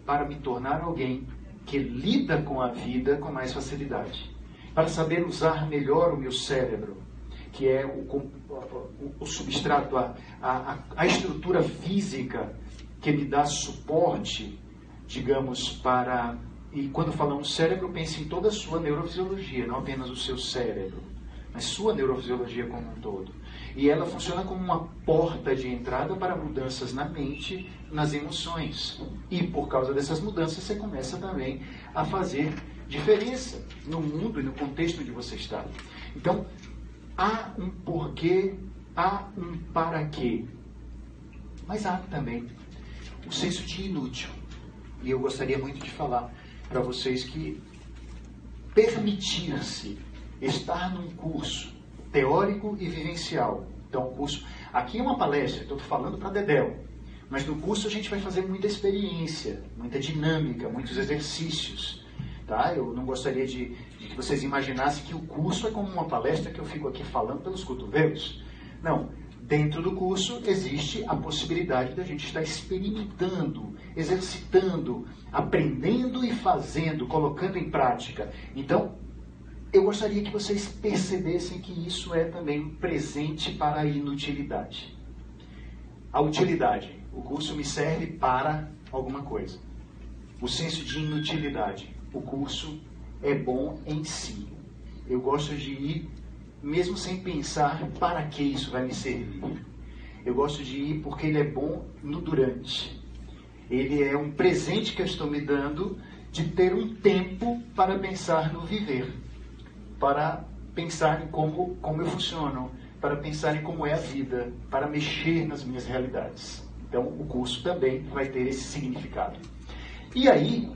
Speaker 1: Para me tornar alguém que lida com a vida com mais facilidade. Para saber usar melhor o meu cérebro, que é o substrato, a estrutura física que me dá suporte, digamos, para... E quando falamos cérebro, pense em toda a sua neurofisiologia, não apenas o seu cérebro, mas sua neurofisiologia como um todo. E ela funciona como uma porta de entrada para mudanças na mente, nas emoções. E por causa dessas mudanças, você começa também a fazer diferença no mundo e no contexto onde você está. Então, há um porquê, há um para quê. Mas há também o senso de inútil. E eu gostaria muito de falar para vocês que permitir-se estar num curso teórico e vivencial. Então, o curso... Aqui é uma palestra, estou falando para Dedéu. Mas no curso a gente vai fazer muita experiência, muita dinâmica, muitos exercícios. Tá? Eu não gostaria de que vocês imaginassem que o curso é como uma palestra que eu fico aqui falando pelos cotovelos. Não. Dentro do curso existe a possibilidade da gente estar experimentando, exercitando, aprendendo e fazendo, colocando em prática. Então, eu gostaria que vocês percebessem que isso é também um presente para a inutilidade. A utilidade. O curso me serve para alguma coisa. O senso de inutilidade. O curso é bom em si. Eu gosto de ir, mesmo sem pensar para que isso vai me servir. Eu gosto de ir porque ele é bom no durante. Ele é um presente que eu estou me dando de ter um tempo para pensar no viver. Para pensar em como eu funciono. Para pensar em como é a vida. Para mexer nas minhas realidades. Então, o curso também vai ter esse significado. E aí,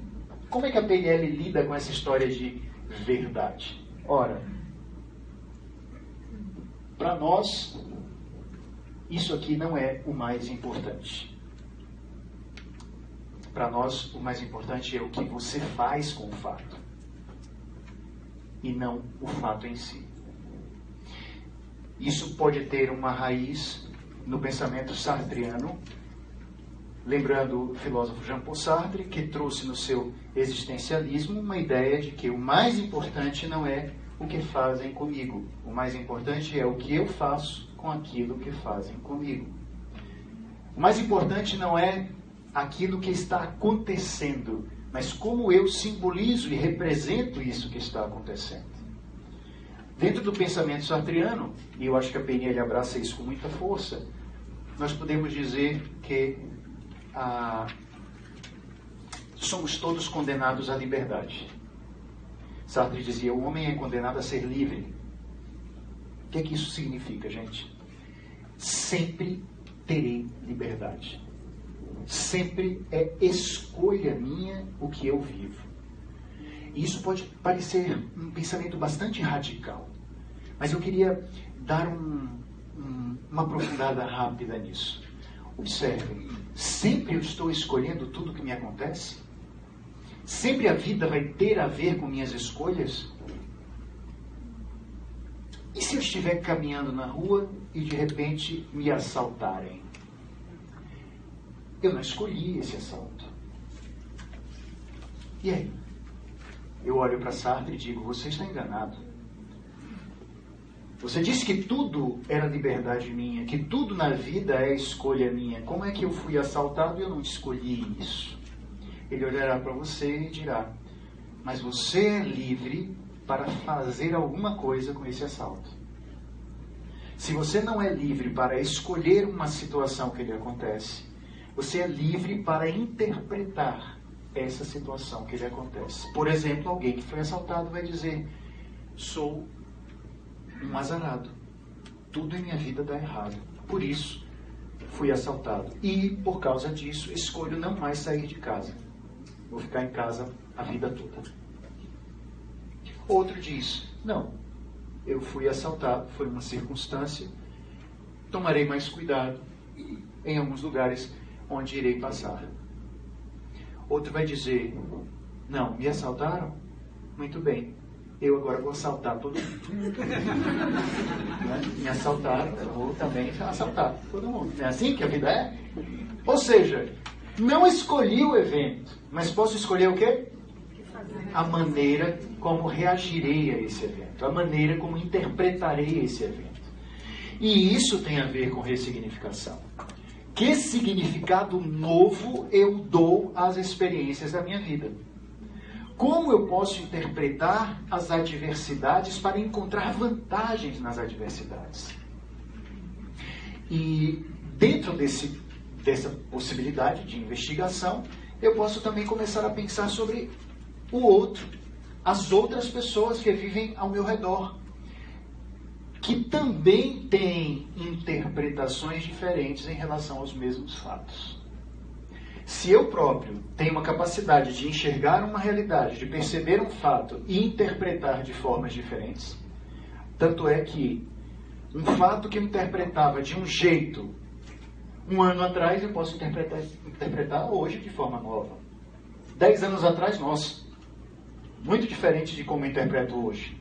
Speaker 1: como é que a PNL lida com essa história de verdade? Ora, para nós, isso aqui não é o mais importante. Para nós, o mais importante é o que você faz com o fato. E não o fato em si. Isso pode ter uma raiz no pensamento sartreano, lembrando o filósofo Jean-Paul Sartre, que trouxe no seu existencialismo uma ideia de que o mais importante não é o que fazem comigo. O mais importante é o que eu faço com aquilo que fazem comigo. O mais importante não é aquilo que está acontecendo, mas como eu simbolizo e represento isso que está acontecendo. Dentro do pensamento sartreano, e eu acho que a PNL abraça isso com muita força, nós podemos dizer que somos todos condenados à liberdade. Sartre dizia, o homem é condenado a ser livre. O que é que isso significa, gente? Sempre terei liberdade. Sempre é escolha minha o que eu vivo. E isso pode parecer um pensamento bastante radical, mas eu queria dar uma aprofundada rápida nisso. Observe, sempre eu estou escolhendo tudo que me acontece? Sempre a vida vai ter a ver com minhas escolhas? E se eu estiver caminhando na rua e de repente me assaltarem? Eu não escolhi esse assalto. E aí? Eu olho para Sartre e digo, você está enganado. Você disse que tudo era liberdade minha, que tudo na vida é escolha minha. Como é que eu fui assaltado e eu não escolhi isso? Ele olhará para você e dirá, mas você é livre para fazer alguma coisa com esse assalto. Se você não é livre para escolher uma situação que lhe acontece, você é livre para interpretar essa situação que lhe acontece. Por exemplo, alguém que foi assaltado vai dizer, sou um azarado. Tudo em minha vida dá errado. Por isso, fui assaltado. E, por causa disso, escolho não mais sair de casa. Vou ficar em casa a vida toda. Outro diz, não, eu fui assaltado, foi uma circunstância, tomarei mais cuidado em alguns lugares onde irei passar. Outro vai dizer, não, me assaltaram? Muito bem, eu agora vou assaltar todo mundo. Me assaltaram, eu vou também assaltar todo mundo. Não é assim que a vida é? Ou seja, não escolhi o evento, mas posso escolher o quê? A maneira como reagirei a esse evento, a maneira como interpretarei esse evento. E isso tem a ver com ressignificação. Que significado novo eu dou às experiências da minha vida? Como eu posso interpretar as adversidades para encontrar vantagens nas adversidades? E dentro dessa possibilidade de investigação, eu posso também começar a pensar sobre o outro, as outras pessoas que vivem ao meu redor, que também têm interpretações diferentes em relação aos mesmos fatos. Se eu próprio tenho uma capacidade de enxergar uma realidade, de perceber um fato e interpretar de formas diferentes, tanto é que um fato que eu interpretava de um jeito um ano atrás, eu posso interpretar hoje de forma nova. 10 anos atrás, nossa, muito diferente de como eu interpreto hoje.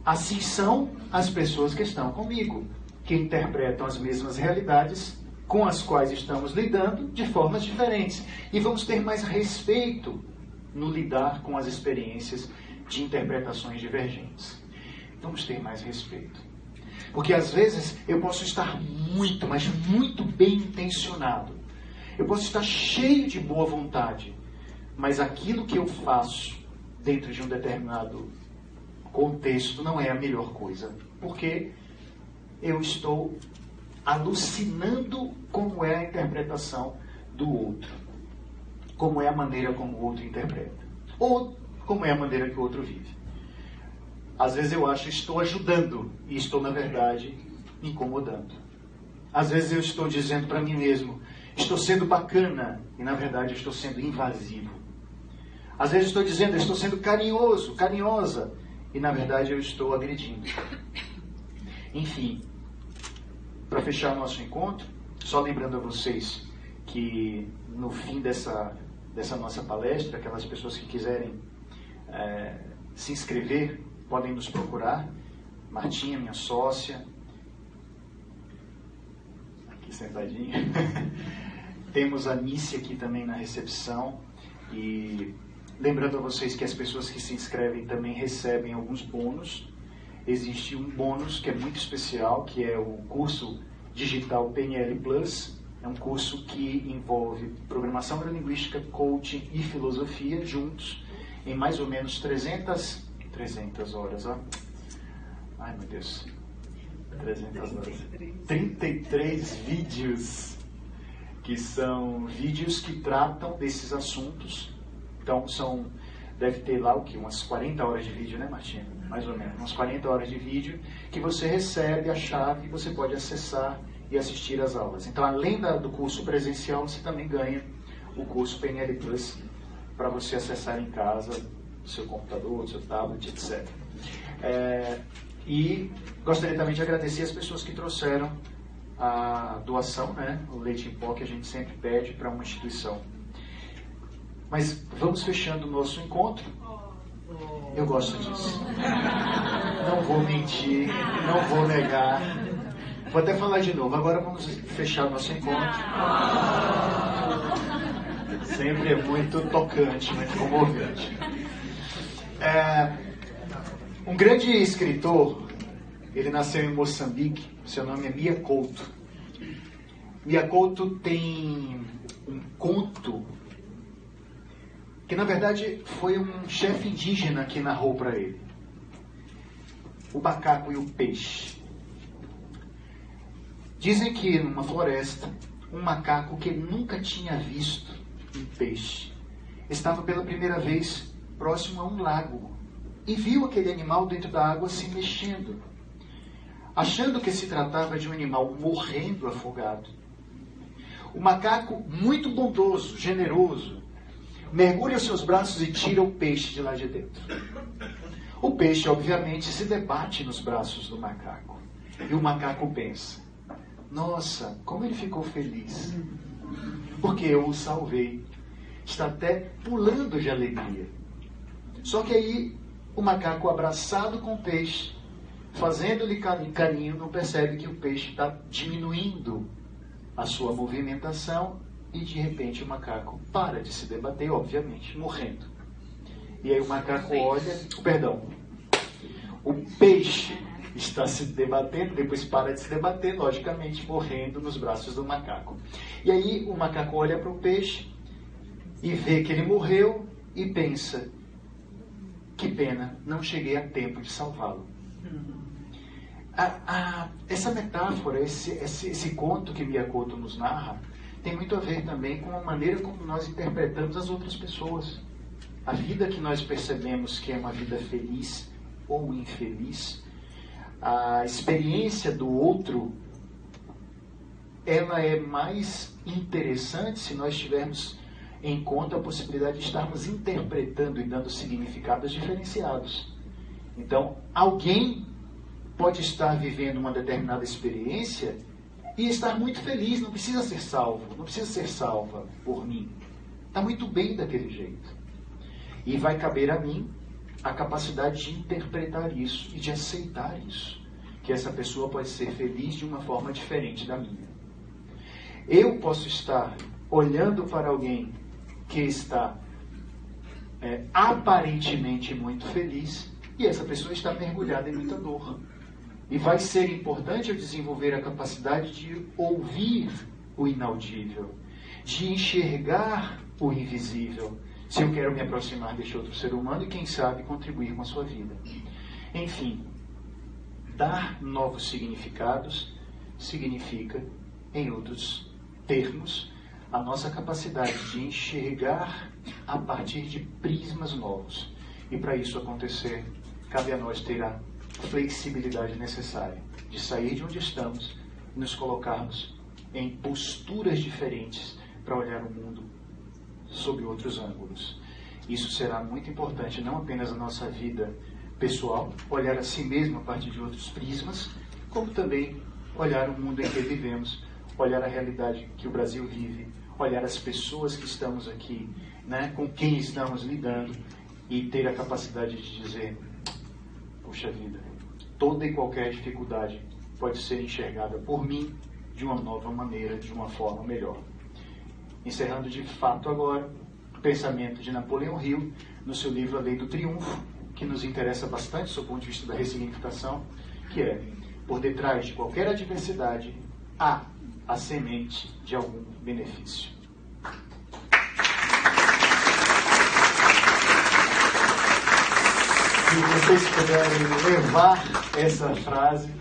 Speaker 1: Assim são as pessoas que estão comigo, que interpretam as mesmas realidades com as quais estamos lidando de formas diferentes. E vamos ter mais respeito no lidar com as experiências de interpretações divergentes. Vamos ter mais respeito. Porque às vezes eu posso estar muito, mas muito bem intencionado. Eu posso estar cheio de boa vontade. Mas aquilo que eu faço dentro de um determinado contexto não é a melhor coisa. Porque eu estou alucinando como é a interpretação do outro. Como é a maneira como o outro interpreta. Ou como é a maneira que o outro vive. Às vezes eu acho que estou ajudando e estou, na verdade, incomodando. Às vezes eu estou dizendo para mim mesmo, estou sendo bacana e, na verdade, estou sendo invasivo. Às vezes estou dizendo, estou sendo carinhoso, carinhosa e, na verdade, eu estou agredindo. Enfim, para fechar o nosso encontro, só lembrando a vocês que no fim dessa nossa palestra, aquelas pessoas que quiserem se inscrever, podem nos procurar. Martinha, minha sócia, aqui sentadinha. Temos a Nícia aqui também na recepção. E lembrando a vocês que as pessoas que se inscrevem também recebem alguns bônus. Existe um bônus que é muito especial, que é o curso digital PNL Plus. É um curso que envolve programação neurolinguística, coaching e filosofia juntos, em mais ou menos 300 horas, ó. Ai, meu Deus. 300 horas. 33 vídeos, que são vídeos que tratam desses assuntos. Então, deve ter lá o quê? Umas 40 horas de vídeo, né, Martinha? Mais ou menos. Umas 40 horas de vídeo que você recebe a chave e você pode acessar e assistir às aulas. Então, além do curso presencial, você também ganha o curso PNL Plus para você acessar em casa, do seu computador, do seu tablet, etc. E gostaria também de agradecer as pessoas que trouxeram a doação, né, o leite em pó que a gente sempre pede para uma instituição. Mas vamos fechando o nosso encontro. Eu gosto disso. Não vou mentir, não vou negar. Vou até falar de novo. Agora vamos fechar o nosso encontro. Sempre é muito tocante, muito comovente. Um grande escritor, ele nasceu em Moçambique, seu nome é Mia Couto. Mia Couto tem um conto que, na verdade, foi um chefe indígena que narrou para ele. O macaco e o peixe. Dizem que numa floresta, um macaco que nunca tinha visto um peixe estava pela primeira vez próximo a um lago e viu aquele animal dentro da água se mexendo. Achando que se tratava de um animal morrendo afogado, o macaco, muito bondoso, generoso, mergulha os seus braços e tira o peixe de lá de dentro. O peixe, obviamente, se debate nos braços do macaco. E o macaco pensa: nossa, como ele ficou feliz, porque eu o salvei. Está até pulando de alegria. Só que aí, o macaco, abraçado com o peixe, fazendo-lhe carinho, não percebe que o peixe está diminuindo a sua movimentação e, de repente, o macaco para de se debater, obviamente, morrendo. E aí o macaco olha, o peixe está se debatendo, depois para de se debater, logicamente, morrendo nos braços do macaco. E aí o macaco olha para o peixe e vê que ele morreu e pensa: que pena, não cheguei a tempo de salvá-lo. Essa metáfora, esse conto que Mia Couto nos narra, tem muito a ver também com a maneira como nós interpretamos as outras pessoas. A vida que nós percebemos que é uma vida feliz ou infeliz, a experiência do outro, ela é mais interessante se nós tivermos em conta a possibilidade de estarmos interpretando e dando significados diferenciados. Então, alguém pode estar vivendo uma determinada experiência e estar muito feliz, não precisa ser salvo, não precisa ser salva por mim. Está muito bem daquele jeito. E vai caber a mim a capacidade de interpretar isso e de aceitar isso. Que essa pessoa pode ser feliz de uma forma diferente da minha. Eu posso estar olhando para alguém que está aparentemente muito feliz e essa pessoa está mergulhada em muita dor. E vai ser importante eu desenvolver a capacidade de ouvir o inaudível, de enxergar o invisível, se eu quero me aproximar deste outro ser humano e, quem sabe, contribuir com a sua vida. Enfim, dar novos significados significa, em outros termos, a nossa capacidade de enxergar a partir de prismas novos. E para isso acontecer, cabe a nós ter a flexibilidade necessária de sair de onde estamos e nos colocarmos em posturas diferentes para olhar o mundo sob outros ângulos. Isso será muito importante, não apenas na nossa vida pessoal, olhar a si mesmo a partir de outros prismas, como também olhar o mundo em que vivemos, olhar a realidade que o Brasil vive, olhar as pessoas que estamos aqui, com quem estamos lidando, e ter a capacidade de dizer: puxa vida, toda e qualquer dificuldade pode ser enxergada por mim de uma nova maneira, de uma forma melhor. Encerrando de fato agora o pensamento de Napoleão Hill, no seu livro A Lei do Triunfo, que nos interessa bastante do ponto de vista da ressignificação, que é: por detrás de qualquer adversidade há a semente de algum benefício. Se vocês puderem levar essa frase: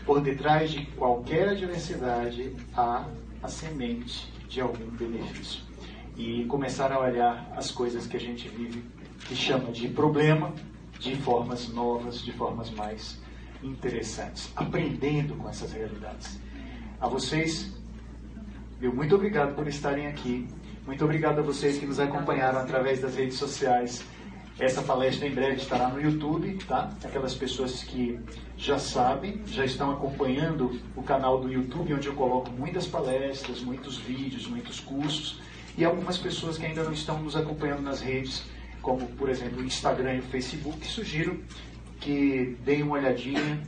Speaker 1: por detrás de qualquer adversidade há a semente de algum benefício. E começar a olhar as coisas que a gente vive, que chama de problema, de formas novas, de formas mais interessantes, aprendendo com essas realidades. A vocês, meu muito obrigado por estarem aqui. Muito obrigado a vocês que nos acompanharam através das redes sociais. Essa palestra em breve estará no YouTube, tá? Aquelas pessoas que já sabem, já estão acompanhando o canal do YouTube, onde eu coloco muitas palestras, muitos vídeos, muitos cursos, e algumas pessoas que ainda não estão nos acompanhando nas redes, como, por exemplo, o Instagram e o Facebook. Sugiro que deem uma olhadinha,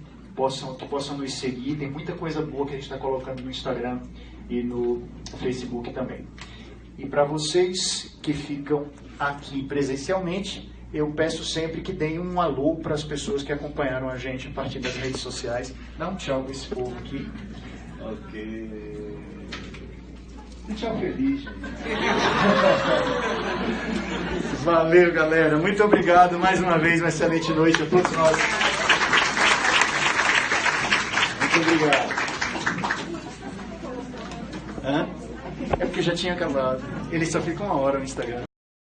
Speaker 1: que possam nos seguir. Tem muita coisa boa que a gente está colocando no Instagram e no Facebook também. E para vocês que ficam aqui presencialmente, eu peço sempre que deem um alô para as pessoas que acompanharam a gente a partir das redes sociais. Dá um tchau para esse povo aqui. Ok. Um tchau feliz, gente. Valeu, galera. Muito obrigado mais uma vez. Uma excelente noite a todos nós. Muito obrigado. Hã? É porque já tinha acabado. Ele só fica 1 hora no Instagram.